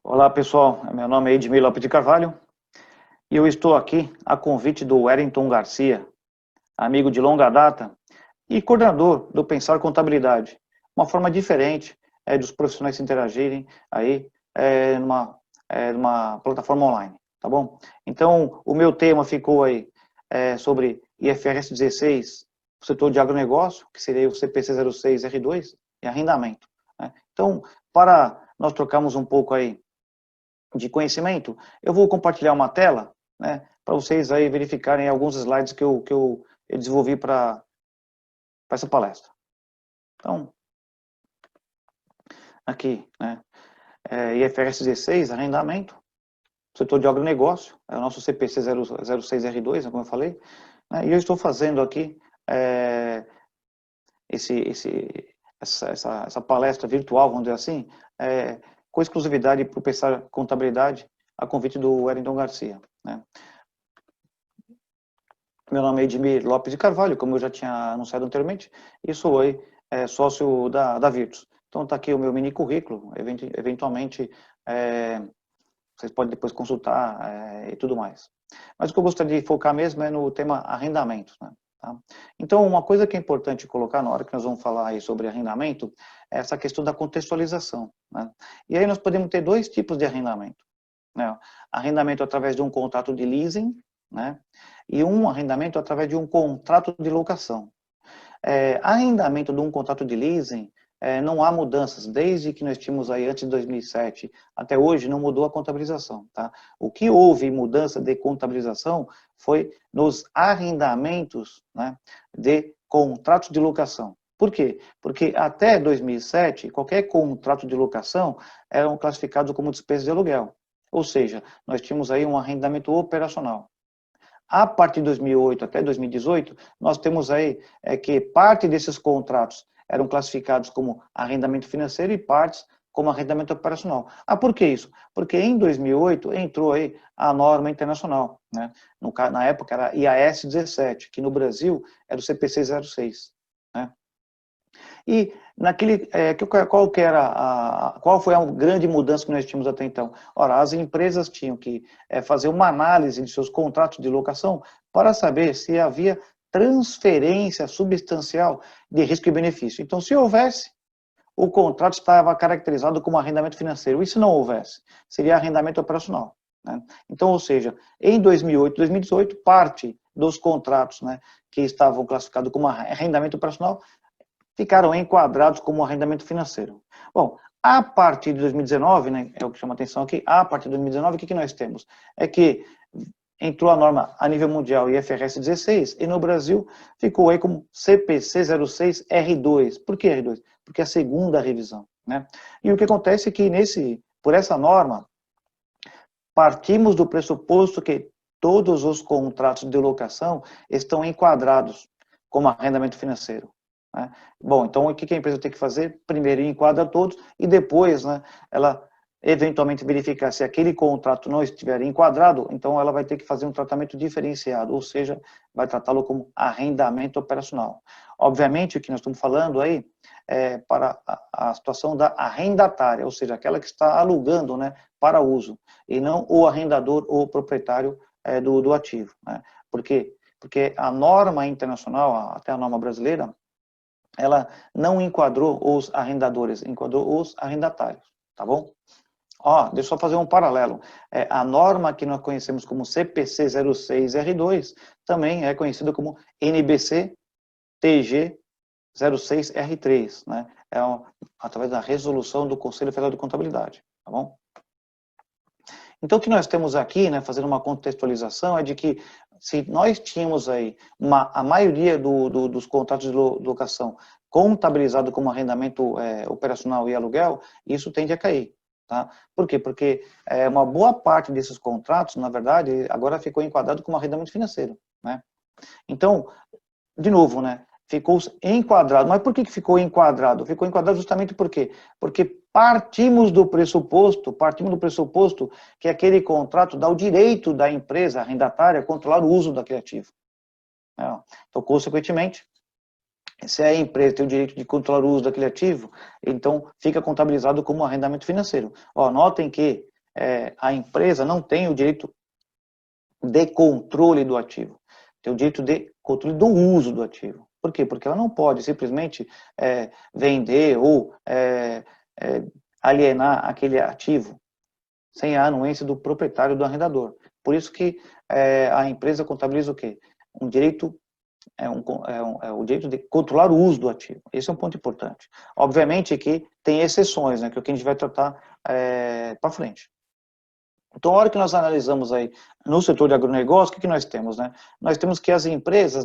Olá pessoal, meu nome é Edmir Lopes de Carvalho e eu estou aqui a convite do Wellington Garcia, amigo de longa data e coordenador do Pensar Contabilidade. Uma forma diferente dos profissionais se interagirem aí numa plataforma online, tá bom? Então, o meu tema ficou aí sobre IFRS 16, o setor de agronegócio, que seria o CPC 06R2 e arrendamento, né? Então, para nós trocarmos um pouco aí de conhecimento, eu vou compartilhar uma tela, né, para vocês aí verificarem alguns slides que eu desenvolvi para essa palestra. Então, aqui, né, IFRS 16, arrendamento, setor de agronegócio, é o nosso CPC 06R2, como eu falei, né, e eu estou fazendo aqui essa palestra virtual, vamos dizer assim, com exclusividade para o Pensar Contabilidade, a convite do Wellington Garcia, né. Meu nome é Edmir Lopes de Carvalho, como eu já tinha anunciado anteriormente, e sou aí, sócio da Virtus. Então está aqui o meu mini currículo, eventualmente vocês podem depois consultar e tudo mais. Mas o que eu gostaria de focar mesmo é no tema arrendamento, né? Tá? Então, uma coisa que é importante colocar na hora que nós vamos falar aí sobre arrendamento é essa questão da contextualização, né? E aí nós podemos ter dois tipos de arrendamento, né? Arrendamento através de um contrato de leasing, né? E um arrendamento através de um contrato de locação. Arrendamento de um contrato de leasing, não há mudanças, desde que nós tínhamos aí antes de 2007 até hoje, não mudou a contabilização, tá? O que houve mudança de contabilização foi nos arrendamentos, né, de contratos de locação. Por quê? Porque até 2007, qualquer contrato de locação eram classificados como despesa de aluguel. Ou seja, nós tínhamos aí um arrendamento operacional. A partir de 2008 até 2018, nós temos aí que parte desses contratos eram classificados como arrendamento financeiro e partes como arrendamento operacional. Por que isso? Porque em 2008 entrou aí a norma internacional, né? Na época era IAS 17, que no Brasil era o CPC 06, né? E qual foi a grande mudança que nós tínhamos até então? Ora, as empresas tinham que fazer uma análise de seus contratos de locação para saber se havia transferência substancial de risco e benefício. Então, se houvesse, o contrato estava caracterizado como arrendamento financeiro. E se não houvesse? Seria arrendamento operacional, né? Então, ou seja, em 2008, 2018, parte dos contratos, né, que estavam classificados como arrendamento operacional ficaram enquadrados como arrendamento financeiro. Bom, a partir de 2019, né, é o que chama atenção aqui, a partir de 2019, o que nós temos? É que entrou a norma a nível mundial IFRS 16 e no Brasil ficou aí como CPC 06R2. Por que R2? Porque é a segunda revisão, né? E o que acontece é que por essa norma, partimos do pressuposto que todos os contratos de locação estão enquadrados como arrendamento financeiro, né? Bom, então o que a empresa tem que fazer? Primeiro enquadra todos e depois, né, ela eventualmente verificar se aquele contrato não estiver enquadrado, então ela vai ter que fazer um tratamento diferenciado, ou seja, vai tratá-lo como arrendamento operacional. Obviamente, o que nós estamos falando aí é para a situação da arrendatária, ou seja, aquela que está alugando, né, para uso, e não o arrendador ou o proprietário do ativo, né? Por quê? Porque a norma internacional, até a norma brasileira, ela não enquadrou os arrendadores, enquadrou os arrendatários, tá bom? Deixa eu só fazer um paralelo. A norma que nós conhecemos como CPC 06R2 também é conhecida como NBC TG 06R3, né? Através da resolução do Conselho Federal de Contabilidade, tá bom? Então, o que nós temos aqui, né, fazendo uma contextualização, é de que se nós tínhamos aí a maioria dos contratos de locação contabilizado como arrendamento operacional e aluguel, isso tende a cair, tá? Por quê? Porque uma boa parte desses contratos, na verdade, agora ficou enquadrado como arrendamento financeiro, né? Então, de novo, né, ficou enquadrado. Mas por que ficou enquadrado? Ficou enquadrado justamente por quê? Porque partimos do pressuposto que aquele contrato dá o direito da empresa arrendatária a controlar o uso daquele ativo. Então, consequentemente, se a empresa tem o direito de controlar o uso daquele ativo, então fica contabilizado como arrendamento financeiro. Notem que a empresa não tem o direito de controle do ativo, tem o direito de controle do uso do ativo. Por quê? Porque ela não pode simplesmente vender ou alienar aquele ativo sem a anuência do proprietário, do arrendador. Por isso que a empresa contabiliza o quê? Um direito, o direito de controlar o uso do ativo. Esse é um ponto importante. Obviamente que tem exceções, né, que é o que a gente vai tratar para frente. Então, a hora que nós analisamos aí no setor de agronegócio, o que nós temos, né? Nós temos que as empresas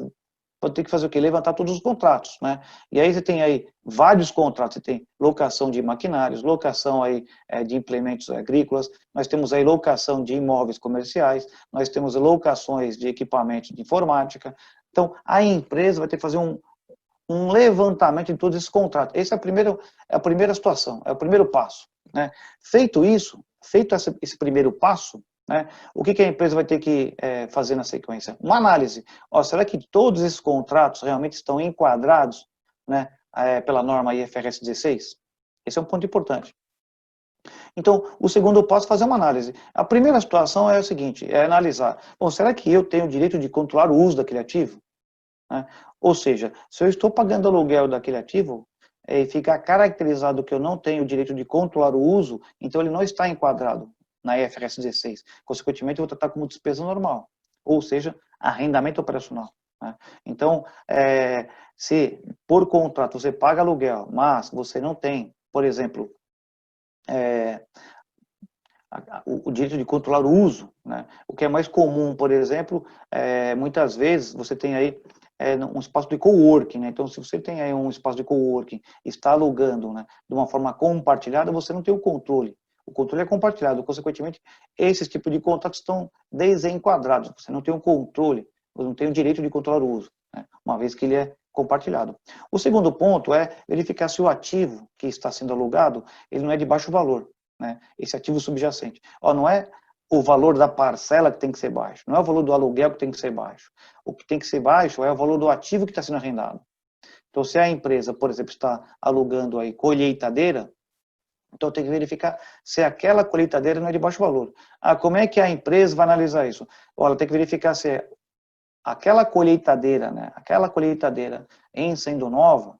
vão ter que fazer o quê? Levantar todos os contratos, né? E aí você tem aí vários contratos, você tem locação de maquinários, locação aí de implementos agrícolas, nós temos aí locação de imóveis comerciais, nós temos locações de equipamentos de informática. Então, a empresa vai ter que fazer um levantamento de todos esses contratos. Essa é a primeira situação, é o primeiro passo, né? Feito isso, feito esse primeiro passo, né, o que a empresa vai ter que fazer na sequência? Uma análise. Será que todos esses contratos realmente estão enquadrados, né, pela norma IFRS 16? Esse é um ponto importante. Então, o segundo passo é fazer uma análise. A primeira situação é o seguinte, é analisar, bom, será que eu tenho o direito de controlar o uso daquele ativo? Né? Ou seja, se eu estou pagando aluguel daquele ativo, e ficar caracterizado que eu não tenho o direito de controlar o uso, então ele não está enquadrado na IFRS 16. Consequentemente, eu vou tratar como despesa normal, ou seja, arrendamento operacional. Né? Então, se por contrato você paga aluguel, mas você não tem, por exemplo, o direito de controlar o uso, né? O que é mais comum, por exemplo, muitas vezes você tem aí um espaço de coworking, né? Então, se você tem aí um espaço de coworking, está alugando, né, de uma forma compartilhada, você não tem o controle. O controle é compartilhado, consequentemente, esses tipos de contratos estão desenquadrados. Você não tem o controle, você não tem o direito de controlar o uso, né, uma vez que ele é compartilhado. O segundo ponto é verificar se o ativo que está sendo alugado, ele não é de baixo valor, né, esse ativo subjacente. Não é o valor da parcela que tem que ser baixo, não é o valor do aluguel que tem que ser baixo. O que tem que ser baixo é o valor do ativo que está sendo arrendado. Então, se a empresa, por exemplo, está alugando aí colheitadeira, então tem que verificar se aquela colheitadeira não é de baixo valor. Como é que a empresa vai analisar isso? Ela tem que verificar se aquela colheitadeira, né, aquela colheitadeira em sendo nova,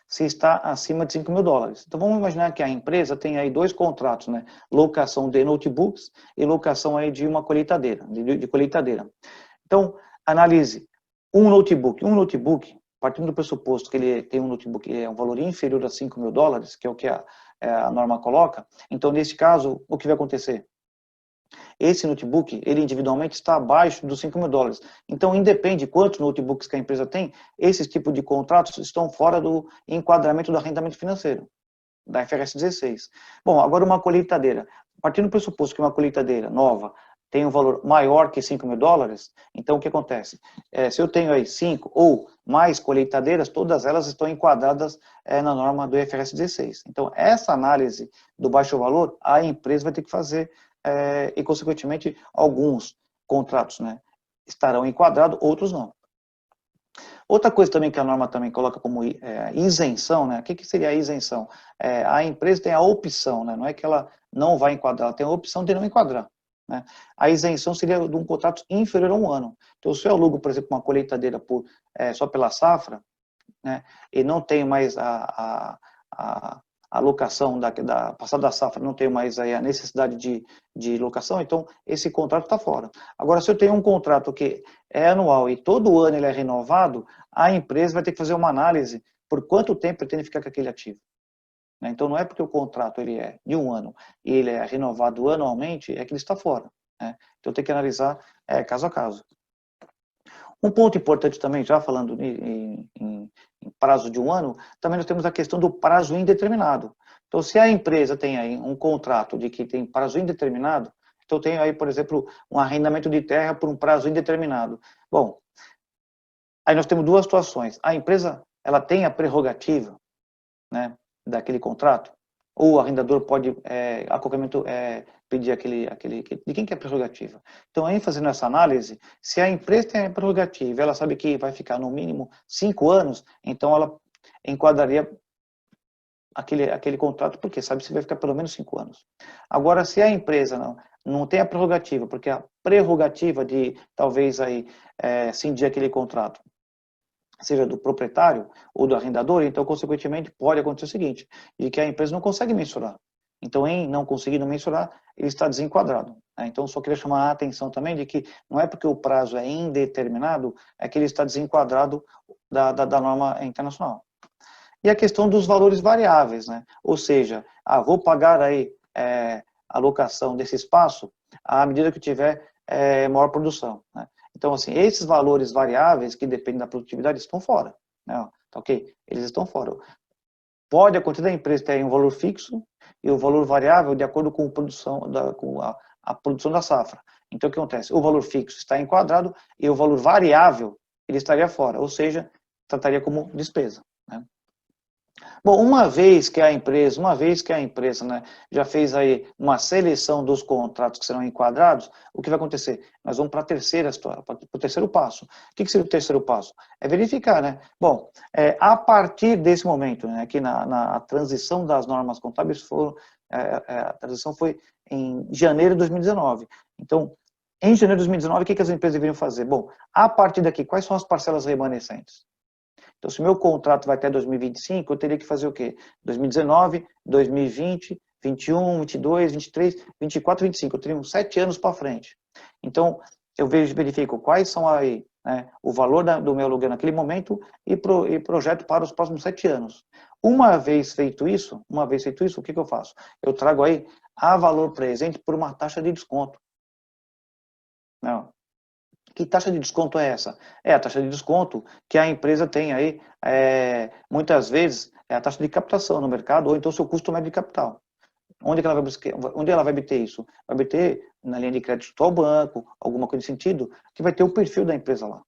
se está acima de 5 mil dólares. Então, vamos imaginar que a empresa tem aí dois contratos, né? Locação de notebooks e locação aí de uma colheitadeira, de colheitadeira. Então, analise um notebook, partindo do pressuposto que ele tem um notebook que é um valor inferior a 5 mil dólares, que é o que a norma coloca, então, nesse caso, o que vai acontecer? Esse notebook, ele individualmente está abaixo dos 5 mil dólares. Então, independe de quantos notebooks que a empresa tem, esses tipos de contratos estão fora do enquadramento do arrendamento financeiro, da IFRS 16. Bom, agora uma colheitadeira. Partindo do pressuposto que uma colheitadeira nova tem um valor maior que 5 mil dólares, então o que acontece? Se eu tenho aí 5 ou mais colheitadeiras, todas elas estão enquadradas na norma do IFRS 16. Então, essa análise do baixo valor, a empresa vai ter que fazer e, consequentemente, alguns contratos, né, estarão enquadrados, outros não. Outra coisa também que a norma também coloca como isenção, né, o que seria a isenção? A empresa tem a opção, né, não é que ela não vai enquadrar, ela tem a opção de não enquadrar. Né? A isenção seria de um contrato inferior a um ano. Então, se eu alugo, por exemplo, uma colheitadeira só pela safra, né, e não tenho mais a locação da passada da safra, não tenho mais aí a necessidade de locação, então esse contrato está fora. Agora, se eu tenho um contrato que é anual e todo ano ele é renovado, a empresa vai ter que fazer uma análise por quanto tempo pretende ficar com aquele ativo. Então, não é porque o contrato ele é de um ano e ele é renovado anualmente, é que ele está fora. Né? Então, tem que analisar caso a caso. Um ponto importante também, já falando em prazo de um ano, também nós temos a questão do prazo indeterminado. Então, se a empresa tem aí um contrato de que tem prazo indeterminado, então tem aí, por exemplo, um arrendamento de terra por um prazo indeterminado. Bom, aí nós temos duas situações. A empresa, ela tem a prerrogativa, né, daquele contrato, ou o arrendador pode, a qualquer momento, pedir de quem que é a prerrogativa. Então, aí fazendo essa análise, se a empresa tem a prerrogativa, ela sabe que vai ficar no mínimo 5 anos, então ela enquadraria aquele contrato, porque sabe se vai ficar pelo menos 5 anos. Agora, se a empresa não tem a prerrogativa, porque a prerrogativa de talvez aí cindir aquele contrato, seja do proprietário ou do arrendador, então, consequentemente, pode acontecer o seguinte, de que a empresa não consegue mensurar. Então, em não conseguindo mensurar, ele está desenquadrado. Né? Então, só queria chamar a atenção também de que não é porque o prazo é indeterminado, é que ele está desenquadrado da norma internacional. E a questão dos valores variáveis, né? Ou seja, vou pagar aí a locação desse espaço à medida que tiver maior produção. Né? Então, assim, esses valores variáveis que dependem da produtividade estão fora. Né? Tá ok? Eles estão fora. Pode acontecer da empresa ter um valor fixo e o valor variável de acordo com a produção da safra. Então, o que acontece? O valor fixo está enquadrado e o valor variável ele estaria fora, ou seja, trataria como despesa. Né? Bom, uma vez que a empresa, né, já fez aí uma seleção dos contratos que serão enquadrados, o que vai acontecer? Nós vamos para a terceira situação, para o terceiro passo. O que seria o terceiro passo? É verificar, né? Bom, a partir desse momento, né, aqui na transição das normas contábeis, a transição foi em janeiro de 2019. Então, em janeiro de 2019, o que as empresas deveriam fazer? Bom, a partir daqui, quais são as parcelas remanescentes? Então, se o meu contrato vai até 2025, eu teria que fazer o quê? 2019, 2020, 21, 22, 23, 24, 25. Eu teria uns 7 anos para frente. Então, eu verifico quais são aí, né, o valor do meu aluguel naquele momento e projeto para os próximos 7 anos. Uma vez feito isso, o que eu faço? Eu trago aí a valor presente por uma taxa de desconto. Não. Que taxa de desconto é essa? É a taxa de desconto que a empresa tem aí, muitas vezes, é a taxa de captação no mercado, ou então o seu custo médio de capital. Onde ela vai obter isso? Vai obter na linha de crédito ao banco, alguma coisa nesse sentido, que vai ter o perfil da empresa lá.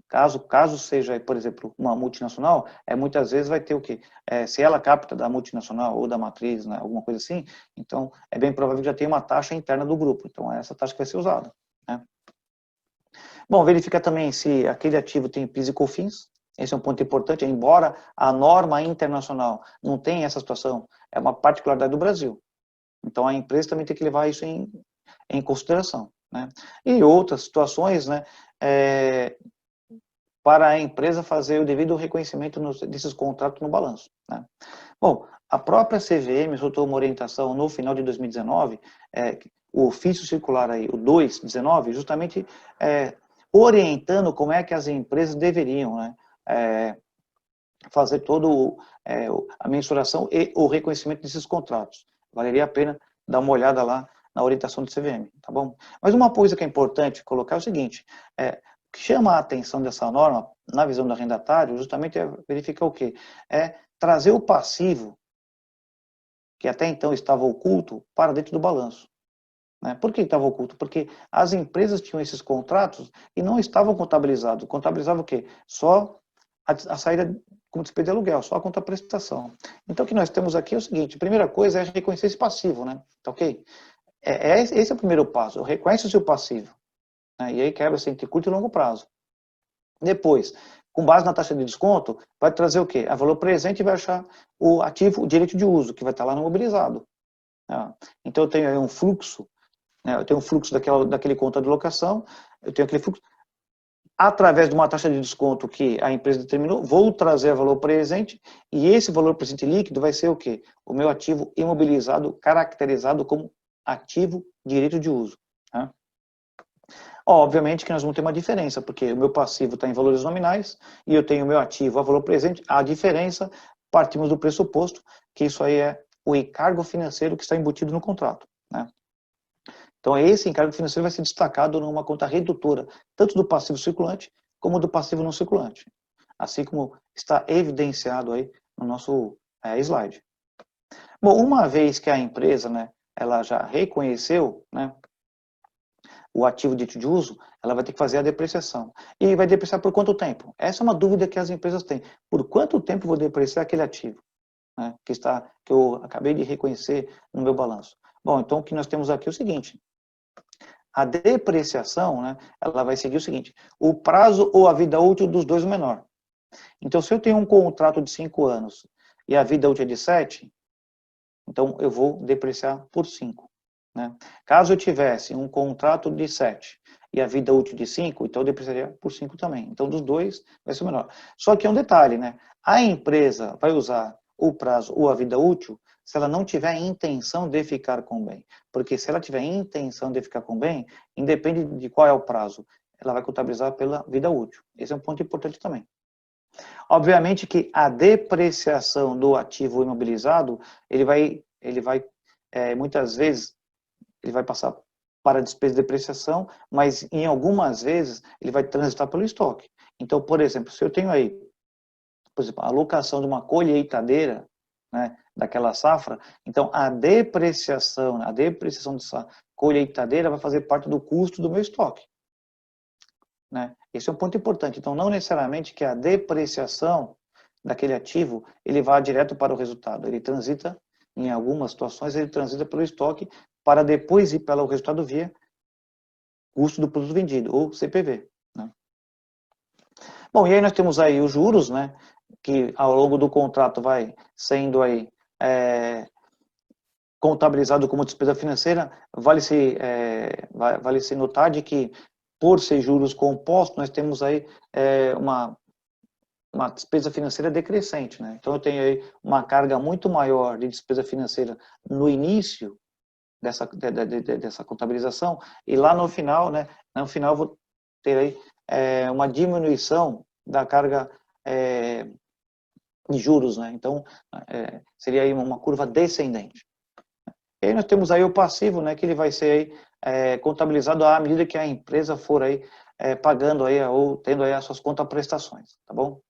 Caso seja, por exemplo, uma multinacional, muitas vezes vai ter o quê? Se ela capta da multinacional ou da matriz, né, alguma coisa assim, então é bem provável que já tenha uma taxa interna do grupo. Então é essa taxa que vai ser usada. Né? Bom, verificar também se aquele ativo tem PIS e COFINS, esse é um ponto importante, embora a norma internacional não tenha essa situação, é uma particularidade do Brasil. Então a empresa também tem que levar isso em consideração. Né? E outras situações, né, para a empresa fazer o devido reconhecimento desses contratos no balanço. Né? Bom, a própria CVM soltou uma orientação no final de 2019, o ofício circular aí, o 219, justamente orientando como é que as empresas deveriam, né, fazer todo a mensuração e o reconhecimento desses contratos. Valeria a pena dar uma olhada lá na orientação do CVM, tá bom? Mas uma coisa que é importante colocar é o seguinte, o que chama a atenção dessa norma, na visão do arrendatário, justamente é verificar o quê? É trazer o passivo, que até então estava oculto, para dentro do balanço. Por que estava oculto? Porque as empresas tinham esses contratos e não estavam contabilizados. Contabilizava o quê? Só a saída como despesa de aluguel, só a contraprestação. Então, o que nós temos aqui é o seguinte, a primeira coisa é reconhecer esse passivo, né? Tá ok? Esse é o primeiro passo, reconhece o seu passivo. Né? E aí quebra-se entre curto e longo prazo. Depois, com base na taxa de desconto, vai trazer o quê? A valor presente e vai achar o ativo, o direito de uso, que vai estar lá no mobilizado. Então, eu tenho aí um fluxo, eu tenho um fluxo daquele conta de locação, eu tenho aquele fluxo, através de uma taxa de desconto que a empresa determinou, vou trazer valor presente, e esse valor presente líquido vai ser o quê? O meu ativo imobilizado, caracterizado como ativo direito de uso. Tá? Obviamente que nós vamos ter uma diferença, porque o meu passivo está em valores nominais, e eu tenho o meu ativo a valor presente, a diferença, partimos do pressuposto que isso aí é o encargo financeiro que está embutido no contrato. Né? Então, esse encargo financeiro vai ser destacado numa conta redutora, tanto do passivo circulante, como do passivo não circulante. Assim como está evidenciado aí no nosso slide. Bom, uma vez que a empresa, né, ela já reconheceu, né, o ativo dito de uso, ela vai ter que fazer a depreciação. E vai depreciar por quanto tempo? Essa é uma dúvida que as empresas têm. Por quanto tempo eu vou depreciar aquele ativo, né, que eu acabei de reconhecer no meu balanço? Bom, então o que nós temos aqui é o seguinte, a depreciação, né, ela vai seguir o seguinte, o prazo ou a vida útil dos dois é menor. Então, se eu tenho um contrato de 5 anos e a vida útil é de 7, então eu vou depreciar por 5. Né? Caso eu tivesse um contrato de 7 e a vida útil de 5, então eu depreciaria por 5 também. Então, dos dois, vai ser menor. Só que é um detalhe, né? A empresa vai usar o prazo ou a vida útil se ela não tiver intenção de ficar com o bem. Porque se ela tiver intenção de ficar com o bem, independe de qual é o prazo, ela vai contabilizar pela vida útil. Esse é um ponto importante também. Obviamente que a depreciação do ativo imobilizado, ele vai muitas vezes, ele vai passar para a despesa de depreciação, mas em algumas vezes ele vai transitar pelo estoque. Então, por exemplo, se eu tenho aí, por exemplo, a alocação de uma colheitadeira, né, daquela safra, então a depreciação dessa colheitadeira vai fazer parte do custo do meu estoque. Né? Esse é um ponto importante. Então, não necessariamente que a depreciação daquele ativo, ele vá direto para o resultado. Ele transita, em algumas situações, ele transita pelo estoque para depois ir para o resultado via custo do produto vendido, ou CPV. Né? Bom, e aí nós temos aí os juros, né, que ao longo do contrato vai sendo aí contabilizado como despesa financeira. Vale-se notar de que, por ser juros compostos, nós temos aí uma despesa financeira decrescente, né? Então eu tenho aí uma carga muito maior de despesa financeira no início dessa contabilização, e lá no final, né? No final eu vou ter aí uma diminuição da carga de juros, né? Então seria aí uma curva descendente. E aí nós temos aí o passivo, né? Que ele vai ser aí contabilizado à medida que a empresa for aí pagando aí ou tendo aí as suas contraprestações, tá bom?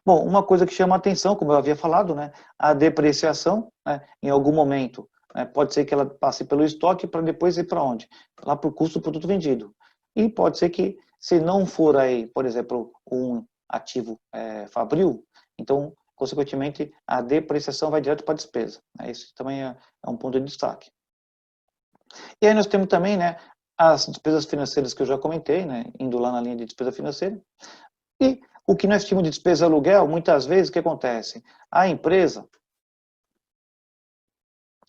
Bom, uma coisa que chama a atenção, como eu havia falado, né, a depreciação, né, em algum momento, né, pode ser que ela passe pelo estoque para depois ir para onde? Lá para o custo do produto vendido. E pode ser que, se não for aí, por exemplo, um ativo fabril, então, consequentemente, a depreciação vai direto para a despesa. Né, esse também é um ponto de destaque. E aí nós temos também, né, as despesas financeiras que eu já comentei, né, indo lá na linha de despesa financeira. E o que nós chamamos de despesa de aluguel, muitas vezes, o que acontece? A empresa,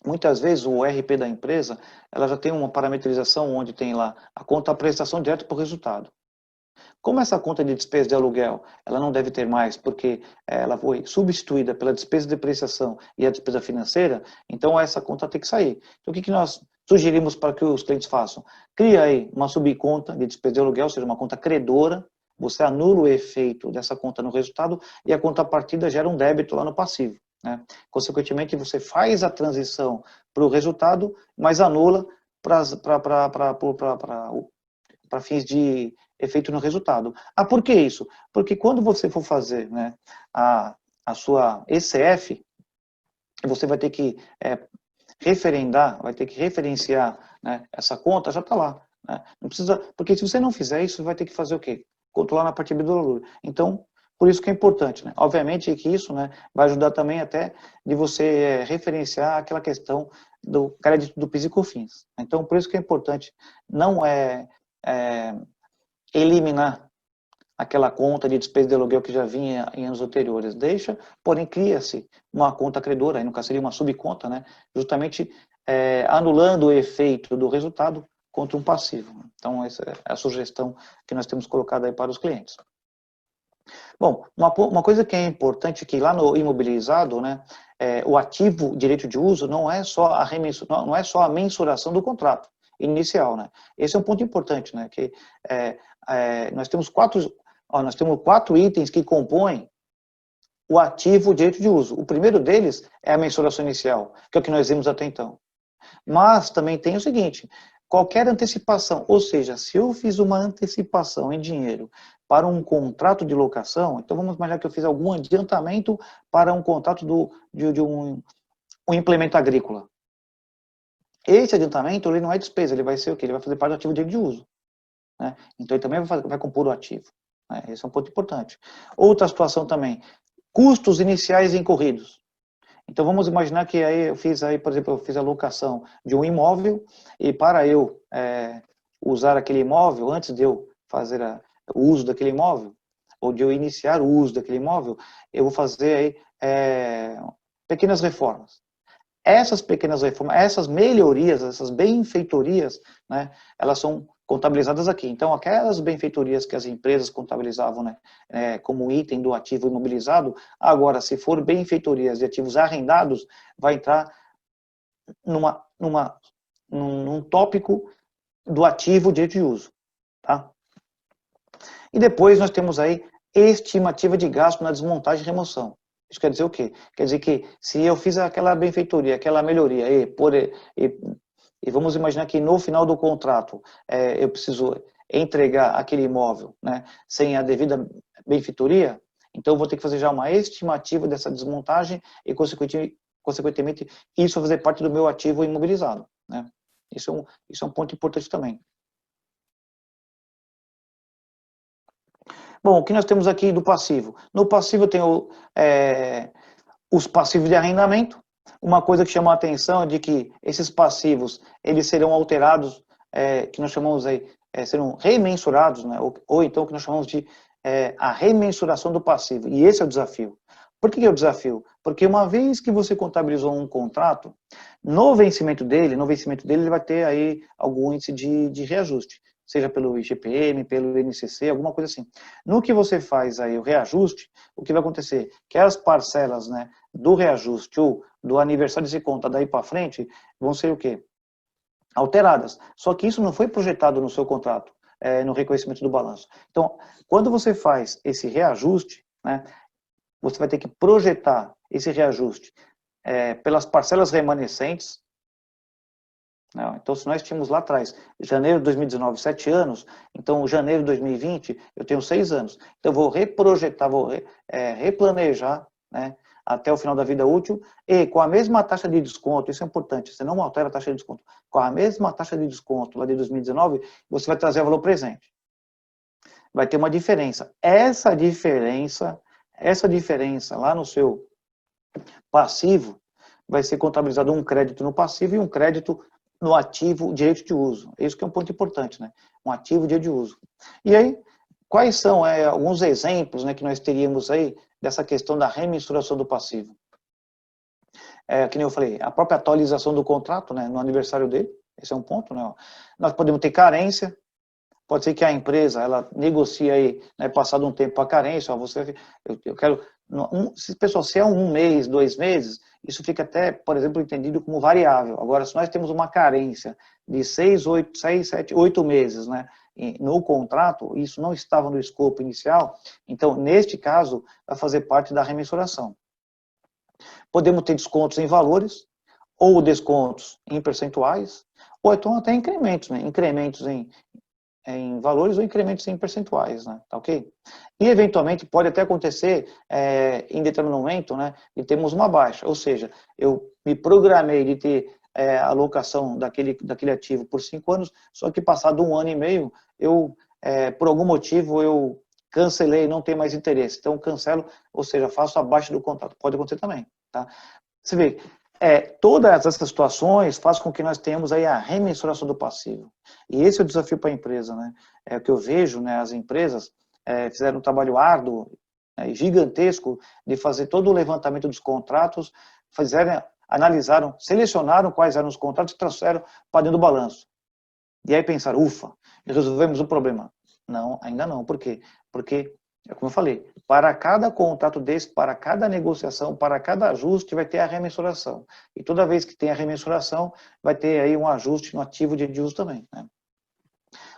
muitas vezes o RP da empresa, ela já tem uma parametrização onde tem lá a conta prestação direto para o resultado. Como essa conta de despesa de aluguel, ela não deve ter mais, porque ela foi substituída pela despesa de depreciação e a despesa financeira, então essa conta tem que sair. Então o que nós sugerimos para que os clientes façam? Cria aí uma subconta de despesa de aluguel, ou seja, uma conta credora. Você anula o efeito dessa conta no resultado e a contrapartida gera um débito lá no passivo. Né? Consequentemente, você faz a transição para o resultado, mas anula para fins de efeito no resultado. Ah, por que isso? Porque quando você for fazer, né, a sua ECF, você vai ter que referendar, vai ter que referenciar, né, essa conta, já está lá. Né? Não precisa, porque se você não fizer isso, vai ter que fazer o quê? Controlar na parte do valor. Então, por isso que é importante. Né? Obviamente que isso, né, vai ajudar também até de você referenciar aquela questão do crédito do PIS e COFINS. Então, por isso que é importante não eliminar aquela conta de despesa de aluguel que já vinha em anos anteriores. Deixa, porém cria-se uma conta credora, aí no caso seria uma subconta, né? Justamente anulando o efeito do resultado contra um passivo. Então essa é a sugestão que nós temos colocado aí para os clientes. Bom, uma coisa que é importante é que lá no imobilizado, né, o ativo direito de uso não é só a mensuração do contrato inicial, né? Esse é um ponto importante, né? Que nós temos quatro itens que compõem o ativo direito de uso. O primeiro deles é a mensuração inicial, que é o que nós vimos até então. Mas também tem o seguinte: qualquer antecipação, ou seja, se eu fiz uma antecipação em dinheiro para um contrato de locação, então vamos imaginar que eu fiz algum adiantamento para um contrato de um implemento agrícola. Esse adiantamento ele não é despesa, ele vai ser o quê? Ele vai fazer parte do ativo direito de uso. Né? Então ele também vai compor o ativo. Né? Esse é um ponto importante. Outra situação também, custos iniciais incorridos. Então vamos imaginar que aí eu fiz aí, por exemplo, eu fiz a locação de um imóvel e para eu usar aquele imóvel, antes de eu fazer o uso daquele imóvel, ou de eu iniciar o uso daquele imóvel, eu vou fazer aí, pequenas reformas. Essas pequenas reformas, essas melhorias, essas benfeitorias, né, elas são contabilizadas aqui. Então, aquelas benfeitorias que as empresas contabilizavam, né, como item do ativo imobilizado, agora, se for benfeitorias de ativos arrendados, vai entrar num tópico do ativo direito de uso. Tá? E depois nós temos aí estimativa de gasto na desmontagem e remoção. Isso quer dizer o quê? Quer dizer que se eu fiz aquela benfeitoria, aquela melhoria, e vamos imaginar que no final do contrato eu preciso entregar aquele imóvel, né, sem a devida benfeitoria, então eu vou ter que fazer já uma estimativa dessa desmontagem e, consequentemente, isso vai fazer parte do meu ativo imobilizado. Né? Isso é um ponto importante também. Bom, o que nós temos aqui do passivo? No passivo eu tenho os passivos de arrendamento. Uma coisa que chama a atenção é de que esses passivos, eles serão alterados, que nós chamamos aí, serão remensurados, né? Ou então o que nós chamamos de a remensuração do passivo. E esse é o desafio. Por que é o desafio? Porque uma vez que você contabilizou um contrato, no vencimento dele ele vai ter aí algum índice de reajuste, seja pelo IGPM, pelo INCC, alguma coisa assim. No que você faz aí o reajuste, o que vai acontecer? Que as parcelas, né, do reajuste ou do aniversário desse contrato daí para frente vão ser o quê? Alteradas. Só que isso não foi projetado no seu contrato, no reconhecimento do balanço. Então, quando você faz esse reajuste, né, você vai ter que projetar esse reajuste pelas parcelas remanescentes. Não, então, se nós tínhamos lá atrás, janeiro de 2019, 7 anos, então, janeiro de 2020, eu tenho 6 anos. Então, eu vou reprojetar, vou replanejar, né, até o final da vida útil, e com a mesma taxa de desconto, isso é importante, você não altera a taxa de desconto, com a mesma taxa de desconto lá de 2019, você vai trazer o valor presente. Vai ter uma diferença. Essa diferença lá no seu passivo, vai ser contabilizado um crédito no passivo e um crédito no ativo direito de uso. Isso que é um ponto importante, né? Um ativo direito de uso. E aí, quais são alguns exemplos, né, que nós teríamos aí dessa questão da remensuração do passivo? Que nem eu falei, a própria atualização do contrato, né, no aniversário dele, esse é um ponto, né? Nós podemos ter carência, pode ser que a empresa, ela negocie aí, né, passado um tempo a carência, eu quero, pessoal, se é um mês, 2 meses, isso fica até, por exemplo, entendido como variável. Agora, se nós temos uma carência de 6, 7, 8 meses, né, no contrato, isso não estava no escopo inicial, então, neste caso, vai fazer parte da remensuração. Podemos ter descontos em valores, ou descontos em percentuais, ou então até incrementos, né, incrementos em valores ou incrementos em percentuais, né? Tá ok? E, eventualmente, pode até acontecer, em determinado momento, né, de termos uma baixa, ou seja, eu me programei de ter a alocação daquele ativo por 5 anos, só que passado 1 ano e meio, por algum motivo, eu cancelei, não tenho mais interesse, então cancelo, ou seja, faço a baixa do contrato, pode acontecer também, tá? Você vê, todas essas situações fazem com que nós tenhamos aí a remensuração do passivo. E esse é o desafio para a empresa, né? É o que eu vejo, né? As empresas fizeram um trabalho árduo, gigantesco, de fazer todo o levantamento dos contratos, analisaram, selecionaram quais eram os contratos e trouxeram para dentro do balanço. E aí pensaram, ufa, resolvemos o problema. Não, ainda não. Por quê? Porque, como eu falei, para cada contrato desse, para cada negociação, para cada ajuste, vai ter a remensuração. E toda vez que tem a remensuração, vai ter aí um ajuste no ativo de uso também, né?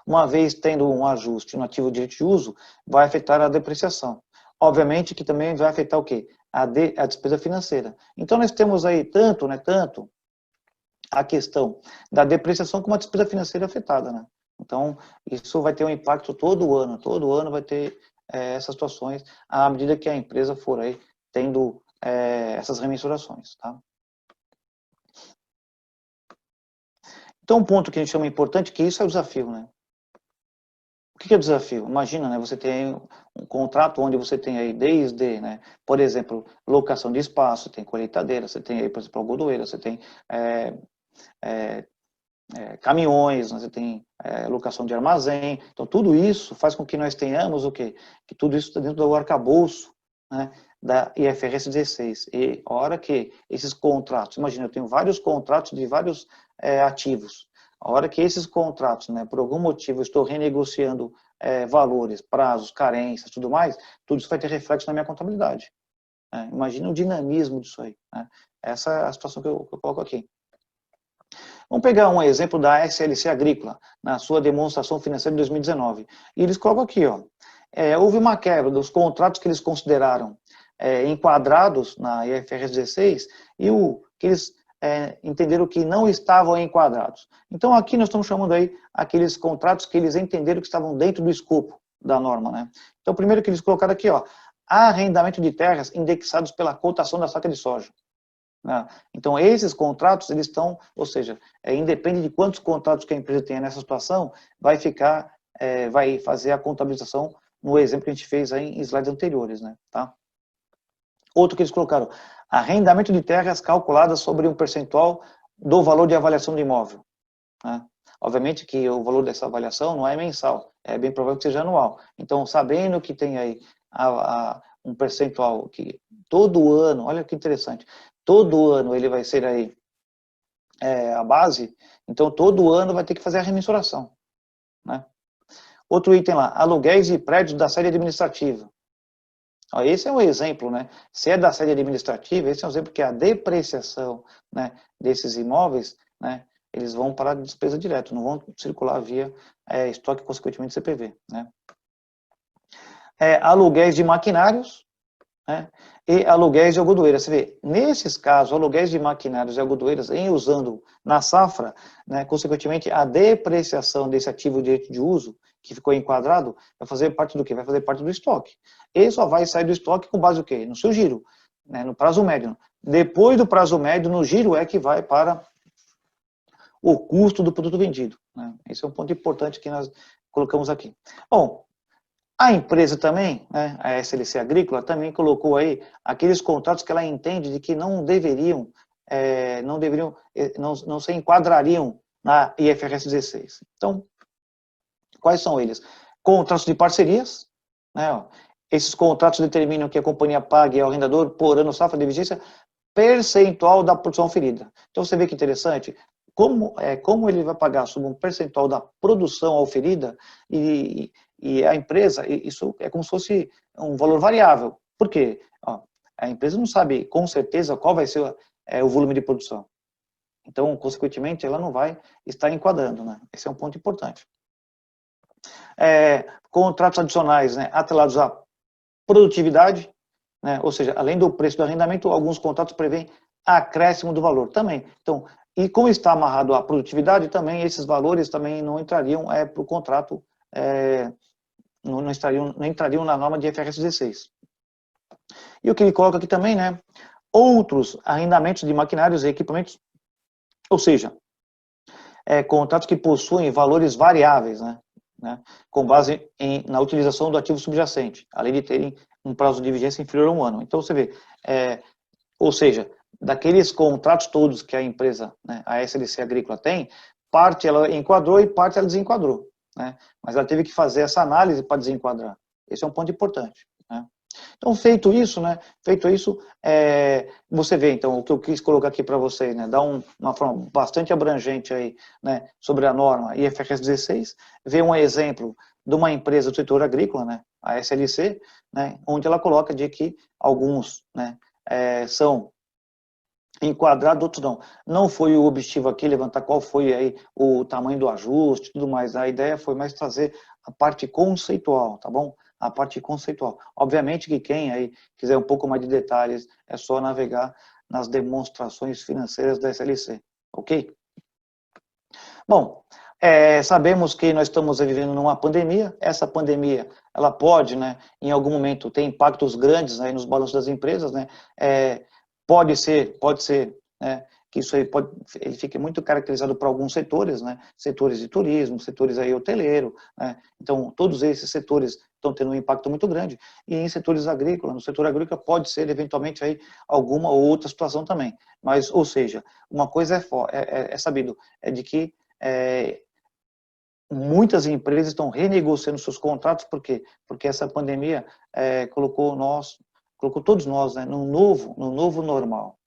Uma vez tendo um ajuste no ativo de uso, vai afetar a depreciação. Obviamente que também vai afetar o quê? A despesa financeira. Então, nós temos aí tanto a questão da depreciação como a despesa financeira afetada, né? Então, isso vai ter um impacto todo ano vai ter essas situações, à medida que a empresa for aí tendo essas remensurações, tá? Então, um ponto que a gente chama importante, que isso é o desafio, né? O que é o desafio? Imagina, né, você tem um contrato onde você tem aí desde, né, por exemplo, locação de espaço, tem colheitadeira, você tem aí, por exemplo, algodoeira, você tem caminhões, você tem locação de armazém, então tudo isso faz com que nós tenhamos o quê? Que tudo isso está dentro do arcabouço, né, da IFRS 16. E a hora que esses contratos, imagina, eu tenho vários contratos de vários ativos, a hora que esses contratos, né, por algum motivo, eu estou renegociando valores, prazos, carências, tudo mais, tudo isso vai ter reflexo na minha contabilidade. Imagina o dinamismo disso aí. Né? Essa é a situação que eu coloco aqui. Vamos pegar um exemplo da SLC Agrícola, na sua demonstração financeira de 2019. E eles colocam aqui, ó, houve uma quebra dos contratos que eles consideraram enquadrados na IFRS 16 e o que eles entenderam que não estavam enquadrados. Então, aqui nós estamos chamando aí aqueles contratos que eles entenderam que estavam dentro do escopo da norma, né? Então, primeiro que eles colocaram aqui, ó, arrendamento de terras indexados pela cotação da saca de soja. Então, esses contratos, eles estão, ou seja, independe de quantos contratos que a empresa tenha nessa situação, vai ficar, vai fazer a contabilização no exemplo que a gente fez aí em slides anteriores, né, tá? Outro que eles colocaram, arrendamento de terras calculadas sobre um percentual do valor de avaliação do imóvel. Né? Obviamente que o valor dessa avaliação não é mensal, é bem provável que seja anual. Então, sabendo que tem aí um percentual que todo ano, olha que interessante, todo ano ele vai ser aí a base, então todo ano vai ter que fazer a remensuração. Né? Outro item lá, aluguéis de prédios da sede administrativa. Ó, esse é um exemplo, né? Se é da sede administrativa, esse é um exemplo que a depreciação, né, desses imóveis, né, eles vão para a despesa direta, não vão circular via estoque, consequentemente CPV. Né? Aluguéis de maquinários, né, e aluguéis de algodoeiras. Você vê, nesses casos, aluguéis de maquinários e algodoeiras, em usando na safra, né, consequentemente, a depreciação desse ativo de direito de uso, que ficou enquadrado, vai fazer parte do quê? Vai fazer parte do estoque. Ele só vai sair do estoque com base no quê? No seu giro, né, no prazo médio. Depois do prazo médio, no giro é que vai para o custo do produto vendido. Né? Esse é um ponto importante que nós colocamos aqui. Bom, a empresa também, né, a SLC Agrícola, também colocou aí aqueles contratos que ela entende de que não deveriam, não se enquadrariam na IFRS 16. Então, quais são eles? Contratos de parcerias, né, ó, esses contratos determinam que a companhia pague ao arrendador por ano safra de vigência percentual da produção oferida. Então, você vê que interessante, como ele vai pagar sobre um percentual da produção oferida e a empresa, isso é como se fosse um valor variável. Por quê? Ó, a empresa não sabe com certeza qual vai ser o volume de produção. Então, consequentemente, ela não vai estar enquadrando. Né? Esse é um ponto importante. Contratos adicionais, né, atrelados à produtividade, né, ou seja, além do preço do arrendamento, alguns contratos prevêem acréscimo do valor também. Então, e como está amarrado à produtividade, também esses valores também não entrariam para o contrato, não entrariam na norma de IFRS 16. E o que ele coloca aqui também, né, outros arrendamentos de maquinários e equipamentos, ou seja, contratos que possuem valores variáveis, né, com base na utilização do ativo subjacente, além de terem um prazo de vigência inferior a 1 ano. Então, você vê, ou seja, daqueles contratos todos que a empresa, né, a SLC Agrícola tem, parte ela enquadrou e parte ela desenquadrou. Né? Mas ela teve que fazer essa análise para desenquadrar. Esse é um ponto importante. Né? Então, feito isso, você vê, então, o que eu quis colocar aqui para vocês, né, dar uma forma bastante abrangente aí, né, sobre a norma IFRS 16, ver um exemplo de uma empresa do setor agrícola, né, a SLC, né, onde ela coloca de que alguns, né, são enquadrados, outros não. Não foi o objetivo aqui levantar qual foi aí o tamanho do ajuste e tudo mais. A ideia foi mais trazer a parte conceitual, tá bom? A parte conceitual. Obviamente que quem aí quiser um pouco mais de detalhes, é só navegar nas demonstrações financeiras da SLC, ok? Bom, sabemos que nós estamos vivendo numa pandemia. Essa pandemia, ela pode, né, em algum momento, ter impactos grandes aí nos balanços das empresas, né? Pode ser, né, que isso aí ele fique muito caracterizado para alguns setores, né, setores de turismo, setores aí hoteleiro, né, então todos esses setores estão tendo um impacto muito grande, e em setores agrícolas, no setor agrícola pode ser eventualmente aí alguma outra situação também, mas, ou seja, uma coisa é sabido, é de que muitas empresas estão renegociando seus contratos, por quê? Porque essa pandemia colocou todos nós, né, no novo normal,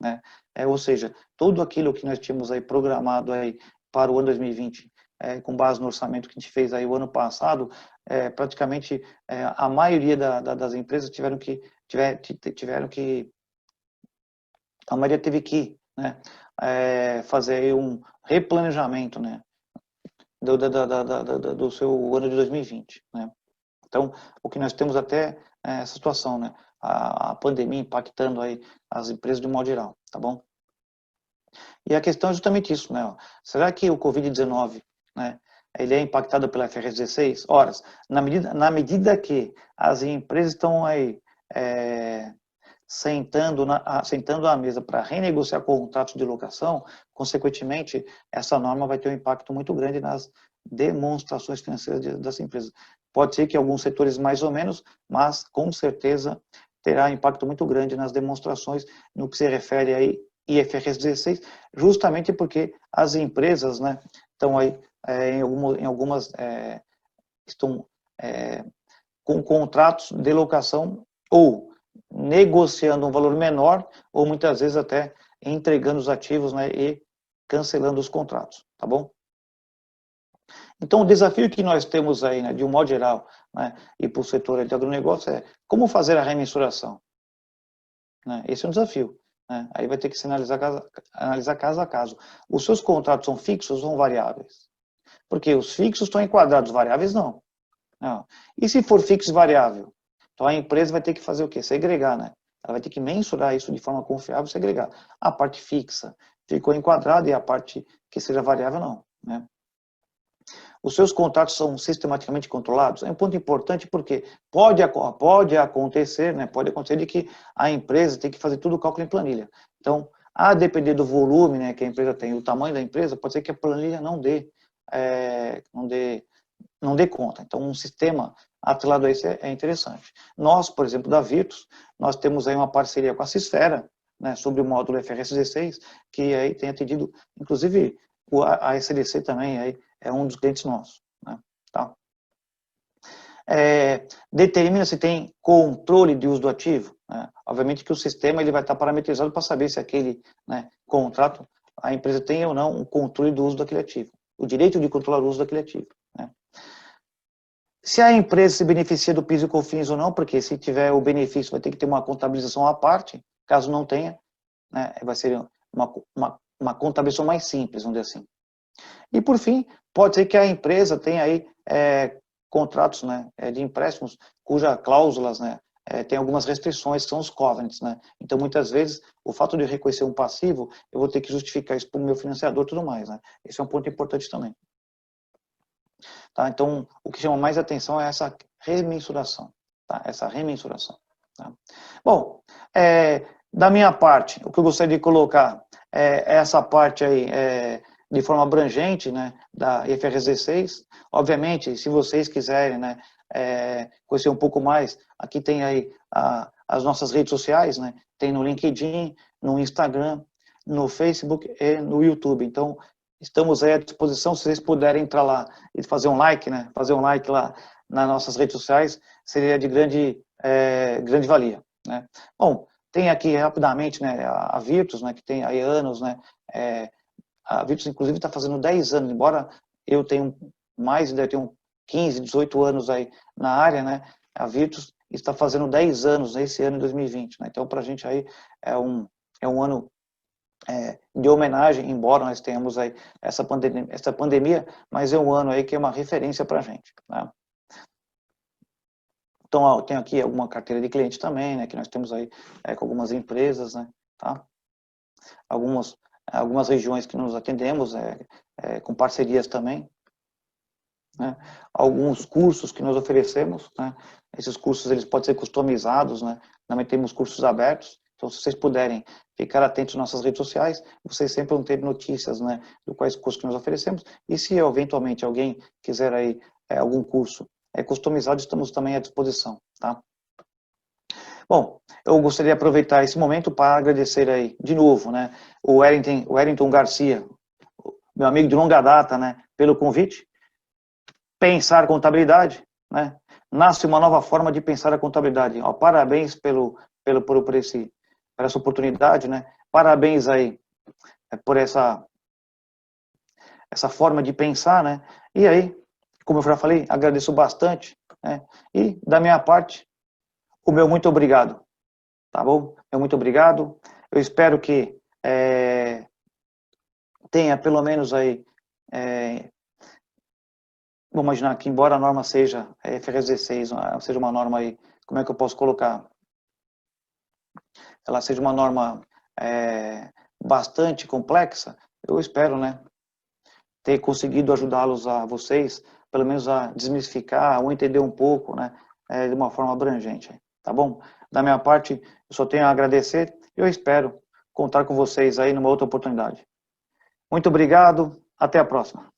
né? Ou seja, tudo aquilo que nós tínhamos aí programado aí para o ano 2020, com base no orçamento que a gente fez aí o ano passado, praticamente a maioria das empresas a maioria teve que, né, fazer aí um replanejamento, né, do seu ano de 2020, né? Então, o que nós temos até essa situação, né, a pandemia impactando aí as empresas de um modo geral, tá bom? E a questão é justamente isso, né? Será que o Covid-19, né, ele é impactado pela FRS 16? Ora, na medida que as empresas estão aí sentando à mesa para renegociar contratos de locação, consequentemente, essa norma vai ter um impacto muito grande nas demonstrações financeiras das empresas. Pode ser que alguns setores mais ou menos, mas com certeza terá impacto muito grande nas demonstrações no que se refere aí IFRS 16, justamente porque as empresas, né, estão aí em algumas estão com contratos de locação ou negociando um valor menor, ou muitas vezes até entregando os ativos, né, e cancelando os contratos, tá bom? Então, o desafio que nós temos aí, né, de um modo geral, né, e para o setor de agronegócio é como fazer a remensuração, né? Esse é um desafio, né? Aí vai ter que se analisar caso a caso. Os seus contratos são fixos ou variáveis? Porque os fixos estão enquadrados, variáveis não. Não. E se for fixo e variável? Então a empresa vai ter que fazer o quê? Segregar, né? Ela vai ter que mensurar isso de forma confiável e segregar. A parte fixa ficou enquadrada e a parte que seja variável não, né? Os seus contratos são sistematicamente controlados? É um ponto importante porque pode acontecer, né? Pode acontecer de que a empresa tem que fazer tudo o cálculo em planilha. Então, a depender do volume, né, que a empresa tem, o tamanho da empresa, pode ser que a planilha não dê conta. Então, um sistema atrelado a isso é interessante. Nós, por exemplo, da Virtus, nós temos aí uma parceria com a Cisfera, né, sobre o módulo FRS 16, que aí tem atendido, inclusive, a SDC também aí é um dos clientes nossos, né, tá? Determina se tem controle de uso do ativo, né? Obviamente que o sistema ele vai estar parametrizado para saber se aquele, né, contrato, a empresa tem ou não um controle do uso daquele ativo, o direito de controlar o uso daquele ativo, né? Se a empresa se beneficia do PIS e COFINS ou não, porque se tiver o benefício vai ter que ter uma contabilização à parte, caso não tenha, né, vai ser uma contabilização mais simples, vamos dizer assim. E por fim, pode ser que a empresa tenha aí contratos, né, de empréstimos cuja cláusulas, né, tem algumas restrições, que são os covenants, né. Então, muitas vezes, o fato de eu reconhecer um passivo, eu vou ter que justificar isso para o meu financiador e tudo mais, né. Esse é um ponto importante também. Tá? Então, o que chama mais atenção é essa remensuração. Tá? Essa remensuração. Tá? Bom, da minha parte, o que eu gostaria de colocar é essa parte aí, de forma abrangente, né, da IFRS 16. Obviamente, se vocês quiserem, né, conhecer um pouco mais, aqui tem aí as nossas redes sociais, né, tem no LinkedIn, no Instagram, no Facebook e no YouTube. Então, estamos aí à disposição, se vocês puderem entrar lá e fazer um like, né? Fazer um like lá nas nossas redes sociais, seria de grande valia, né? Bom, tem aqui rapidamente, né, a Virtus, né, que tem aí anos, né? A Virtus, inclusive, está fazendo 10 anos, embora eu tenha eu tenho 15, 18 anos aí na área, né? A Virtus está fazendo 10 anos esse ano, em 2020, né? Então, para a gente aí é um ano de homenagem, embora nós tenhamos aí essa pandemia, mas é um ano aí que é uma referência para a gente, né? Então, eu tenho aqui alguma carteira de cliente também, né, que nós temos aí com algumas empresas, né, tá? Algumas regiões que nos atendemos, com parcerias também, né? Alguns cursos que nós oferecemos, né? Esses cursos eles podem ser customizados, né? Também temos cursos abertos. Então, se vocês puderem ficar atentos nas nossas redes sociais, vocês sempre vão ter notícias, né, do quais cursos que nós oferecemos. E se eventualmente alguém quiser aí algum curso customizado, estamos também à disposição, tá? Bom, eu gostaria de aproveitar esse momento para agradecer aí de novo, né, o Wellington Garcia. meu amigo de longa data, né, pelo convite. Pensar contabilidade, né? Nasce uma nova forma de pensar a contabilidade. Ó, parabéns por essa oportunidade, né? Parabéns aí por essa forma de pensar, né? E aí, como eu já falei, agradeço bastante, né? E da minha parte, o meu muito obrigado, tá bom? Meu muito obrigado. Eu espero que tenha pelo menos aí, vou imaginar que embora a norma seja FRS 16, seja uma norma aí, como é que eu posso colocar? Ela seja uma norma bastante complexa, eu espero, né, ter conseguido ajudá-los a vocês, pelo menos a desmistificar ou entender um pouco, né, de uma forma abrangente, tá bom? Da minha parte, eu só tenho a agradecer e eu espero contar com vocês aí numa outra oportunidade. Muito obrigado, até a próxima.